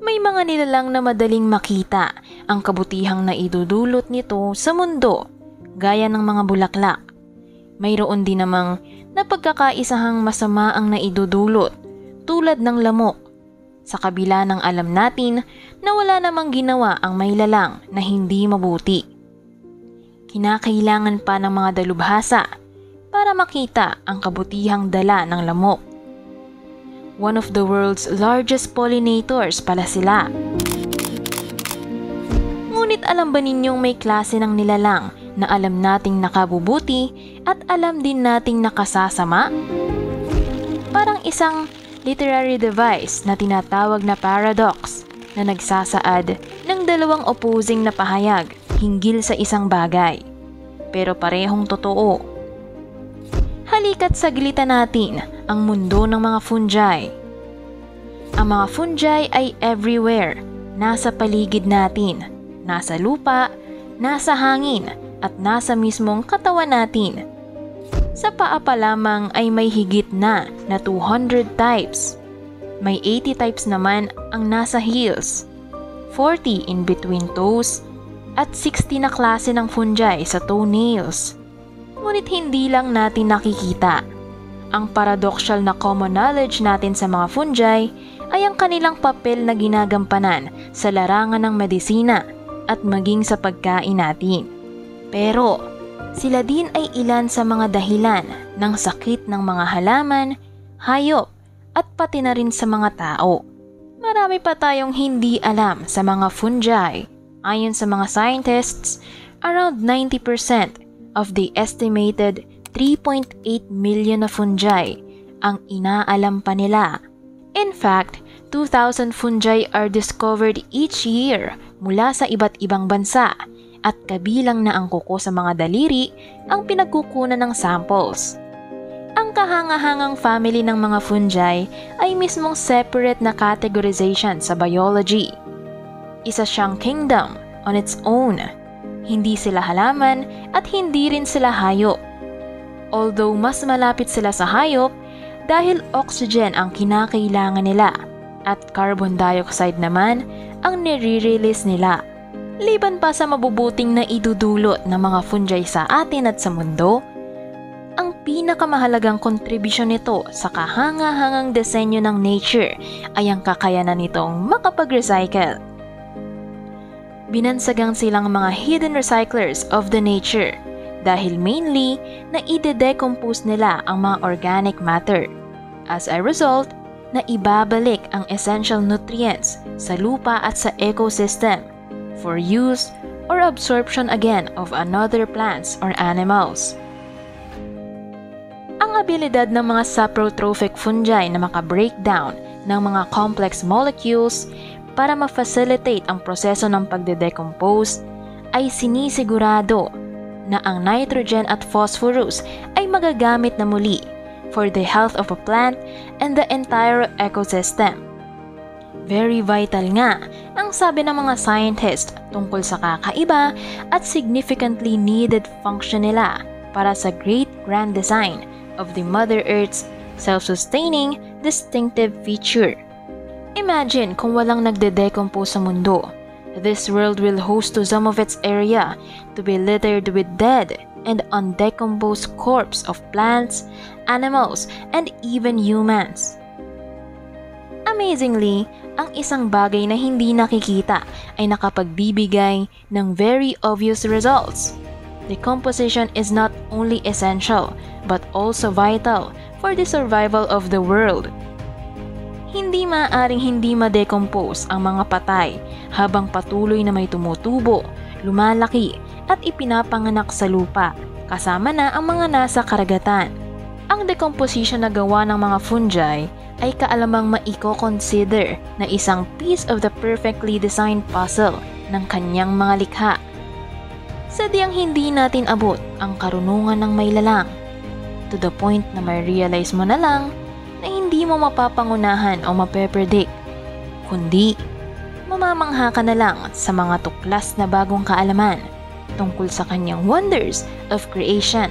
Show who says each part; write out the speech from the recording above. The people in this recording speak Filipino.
Speaker 1: May mga nilalang na madaling makita ang kabutihang naidudulot nito sa mundo, gaya ng mga bulaklak. Mayroon din namang napagkakaisahang masama ang naidudulot, tulad ng lamok. Sa kabila ng alam natin na wala namang ginawa ang may lalang na hindi mabuti. Kinakailangan pa ng mga dalubhasa para makita ang kabutihang dala ng lamok. One of the world's largest pollinators pala sila. Ngunit alam ba ninyong may klase ng nilalang na alam nating nakabubuti at alam din nating nakasasama? Parang isang literary device na tinatawag na paradox na nagsasaad ng dalawang opposing na pahayag hinggil sa isang bagay, pero parehong totoo. Halika't saglitan natin ang mundo ng mga fungi. Ang mga fungi ay everywhere, nasa paligid natin, nasa lupa, nasa hangin, at nasa mismong katawan natin. Sa paa pa lamang ay may higit na 200 types. May 80 types naman ang nasa heels, 40 in between toes, at 60 na klase ng fungi sa toenails. Ngunit hindi lang natin nakikita. Ang paradoxical na common knowledge natin sa mga fungi ay ang kanilang papel na ginagampanan sa larangan ng medisina at maging sa pagkain natin. Pero sila din ay ilan sa mga dahilan ng sakit ng mga halaman, hayop, at pati na rin sa mga tao. Marami pa tayong hindi alam sa mga fungi. Ayon sa mga scientists, around 90% of the estimated 3.8 million na fungi ang inaalam pa nila. In fact, 2,000 fungi are discovered each year mula sa iba't ibang bansa at kabilang na ang kuko sa mga daliri ang pinagkukunan ng samples. Ang kahangahangang family ng mga fungi ay mismong separate na categorization sa biology. Isa siyang kingdom on its own. Hindi sila halaman at hindi rin sila hayop. Although mas malapit sila sa hayop dahil oxygen ang kinakailangan nila at carbon dioxide naman ang nire-release nila. Liban pa sa mabubuting na idudulot ng mga fungi sa atin at sa mundo, ang pinakamahalagang kontribusyon nito sa kahangahangang disenyo ng nature ay ang kakayanan nitong makapag-recycle. Binansagang silang mga hidden recyclers of the nature dahil mainly na ide-decompose nila ang mga organic matter. As a result, na ibabalik ang essential nutrients sa lupa at sa ecosystem for use or absorption again of another plants or animals. Ang abilidad ng mga saprotrophic fungi na maka-breakdown ng mga complex molecules para ma-facilitate ang proseso ng pagde-decompose ay sinisigurado na ang nitrogen at phosphorus ay magagamit na muli for the health of a plant and the entire ecosystem. Very vital nga ang sabi ng mga scientists tungkol sa kakaiba at significantly needed function nila para sa great grand design of the Mother Earth's self-sustaining distinctive feature. Imagine kung walang nagde-decompose sa mundo. This world will host to some of its area to be littered with dead and undecomposed corpse of plants, animals, and even humans. Amazingly, ang isang bagay na hindi nakikita ay nakapagbibigay ng very obvious results. Decomposition is not only essential but also vital for the survival of the world. Hindi maaaring hindi ma-decompose ang mga patay habang patuloy na may tumutubo, lumalaki at ipinapanganak sa lupa, kasama na ang mga nasa karagatan. Ang decomposition na gawa ng mga fungi ay kaalamang maiko-consider na isang piece of the perfectly designed puzzle ng kanyang mga likha. Sadyang hindi natin abot ang karunungan ng may lalang, to the point na may realize mo na lang na hindi mo mapapangunahan o mapepredict, kundi mamamangha ka na lang sa mga tuklas na bagong kaalaman tungkol sa kanyang wonders of creation.